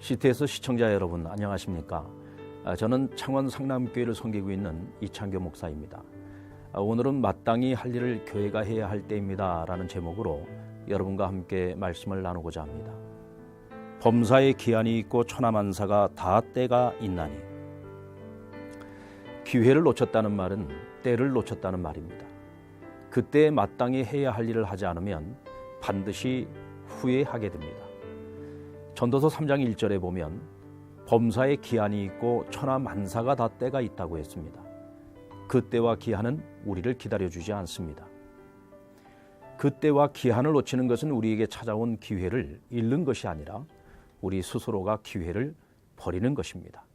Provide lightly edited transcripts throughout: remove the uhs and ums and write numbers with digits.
CTS 시청자 여러분 안녕하십니까? 저는 창원 상남교회를 섬기고 있는 이창교 목사입니다. 오늘은 마땅히 할 일을 교회가 해야 할 때입니다 라는 제목으로 여러분과 함께 말씀을 나누고자 합니다. 범사에 기한이 있고 천하만사가 다 때가 있나니. 기회를 놓쳤다는 말은 때를 놓쳤다는 말입니다. 그때에 마땅히 해야 할 일을 하지 않으면 반드시 후회하게 됩니다. 전도서 3장 1절에 보면 범사에 기한이 있고 천하만사가 다 때가 있다고 했습니다. 그 때와 기한은 우리를 기다려주지 않습니다. 그 때와 기한을 놓치는 것은 우리에게 찾아온 기회를 잃는 것이 아니라 우리 스스로가 기회를 버리는 것입니다.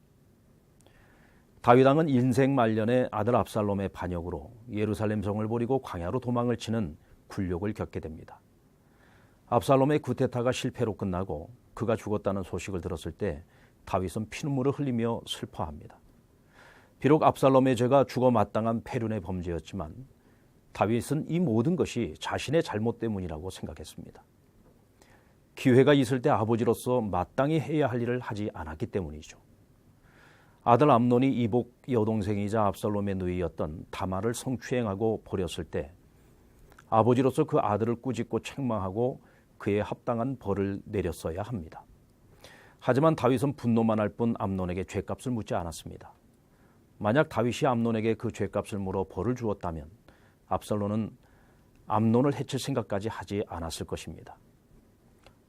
다윗 왕은 인생 말년에 아들 압살롬의 반역으로 예루살렘 성을 버리고 광야로 도망을 치는 굴욕을 겪게 됩니다. 압살롬의 쿠데타가 실패로 끝나고 그가 죽었다는 소식을 들었을 때 다윗은 피눈물을 흘리며 슬퍼합니다. 비록 압살롬의 죄가 죽어 마땅한 패륜의 범죄였지만 다윗은 이 모든 것이 자신의 잘못 때문이라고 생각했습니다. 기회가 있을 때 아버지로서 마땅히 해야 할 일을 하지 않았기 때문이죠. 아들 암논이 이복 여동생이자 압살롬의 누이였던 다말을 성추행하고 버렸을 때 아버지로서 그 아들을 꾸짖고 책망하고 그에 합당한 벌을 내렸어야 합니다. 하지만 다윗은 분노만 할 뿐 암논에게 죗값을 묻지 않았습니다. 만약 다윗이 암논에게 그 죗값을 물어 벌을 주었다면 압살롬은 암논을 해칠 생각까지 하지 않았을 것입니다.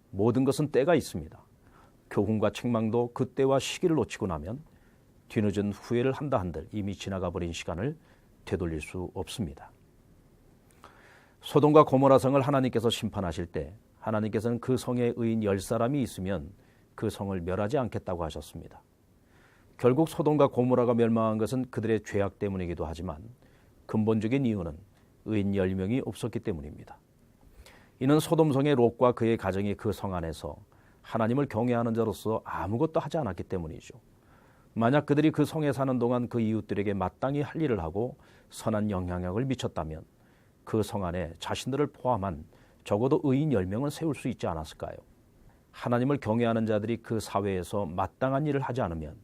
모든 것은 때가 있습니다. 교훈과 책망도 그 때와 시기를 놓치고 나면 뒤늦은 후회를 한다 한들 이미 지나가 버린 시간을 되돌릴 수 없습니다. 소돔과 고모라 성을 하나님께서 심판하실 때 하나님께서는 그 성에 의인 10사람이 있으면 그 성을 멸하지 않겠다고 하셨습니다. 결국 소돔과 고모라가 멸망한 것은 그들의 죄악 때문이기도 하지만 근본적인 이유는 의인 10명이 없었기 때문입니다. 이는 소돔성의 롯과 그의 가정이 그 성 안에서 하나님을 경외하는 자로서 아무것도 하지 않았기 때문이죠. 만약 그들이 그 성에 사는 동안 그 이웃들에게 마땅히 할 일을 하고 선한 영향력을 미쳤다면 그 성 안에 자신들을 포함한 적어도 의인 10명은 세울 수 있지 않았을까요? 하나님을 경외하는 자들이 그 사회에서 마땅한 일을 하지 않으면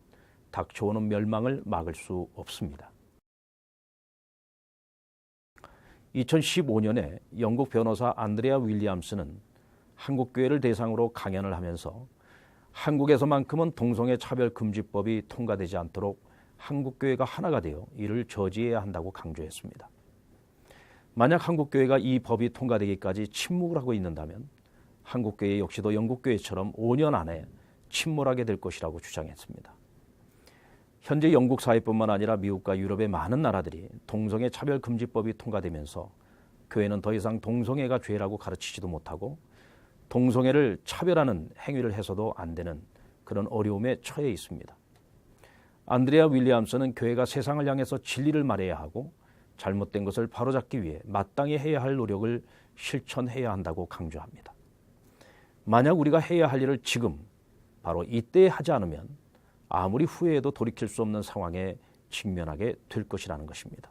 닥쳐오는 멸망을 막을 수 없습니다. 2015년에 영국 변호사 안드레아 윌리엄스는 한국교회를 대상으로 강연을 하면서 한국에서만큼은 동성애 차별금지법이 통과되지 않도록 한국교회가 하나가 되어 이를 저지해야 한다고 강조했습니다. 만약 한국교회가 이 법이 통과되기까지 침묵을 하고 있는다면 한국교회 역시도 영국교회처럼 5년 안에 침몰하게 될 것이라고 주장했습니다. 현재 영국 사회뿐만 아니라 미국과 유럽의 많은 나라들이 동성애 차별금지법이 통과되면서 교회는 더 이상 동성애가 죄라고 가르치지도 못하고 동성애를 차별하는 행위를 해서도 안 되는 그런 어려움에 처해 있습니다. 안드레아 윌리엄스는 교회가 세상을 향해서 진리를 말해야 하고 잘못된 것을 바로잡기 위해 마땅히 해야 할 노력을 실천해야 한다고 강조합니다. 만약 우리가 해야 할 일을 지금 바로 이때에 하지 않으면 아무리 후회해도 돌이킬 수 없는 상황에 직면하게 될 것이라는 것입니다.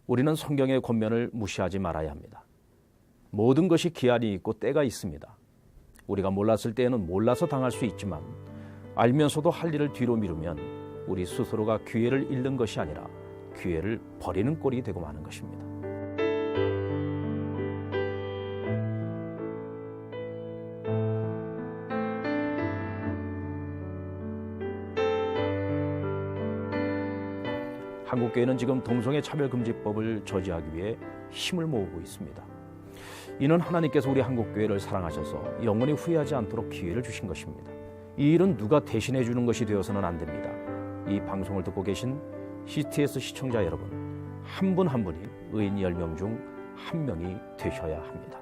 우리는 성경의 권면을 무시하지 말아야 합니다. 모든 것이 기한이 있고 때가 있습니다. 우리가 몰랐을 때에는 몰라서 당할 수 있지만 알면서도 할 일을 뒤로 미루면 우리 스스로가 기회를 잃는 것이 아니라 기회를 버리는 꼴이 되고 마는 것입니다. 한국교회는 지금 동성애 차별금지법을 저지하기 위해 힘을 모으고 있습니다. 이는 하나님께서 우리 한국교회를 사랑하셔서 영원히 후회하지 않도록 기회를 주신 것입니다. 이 일은 누가 대신해 주는 것이 되어서는 안 됩니다. 이 방송을 듣고 계신 CTS 시청자 여러분, 한 분 한 분이 의인 10명 중 한 명이 되셔야 합니다.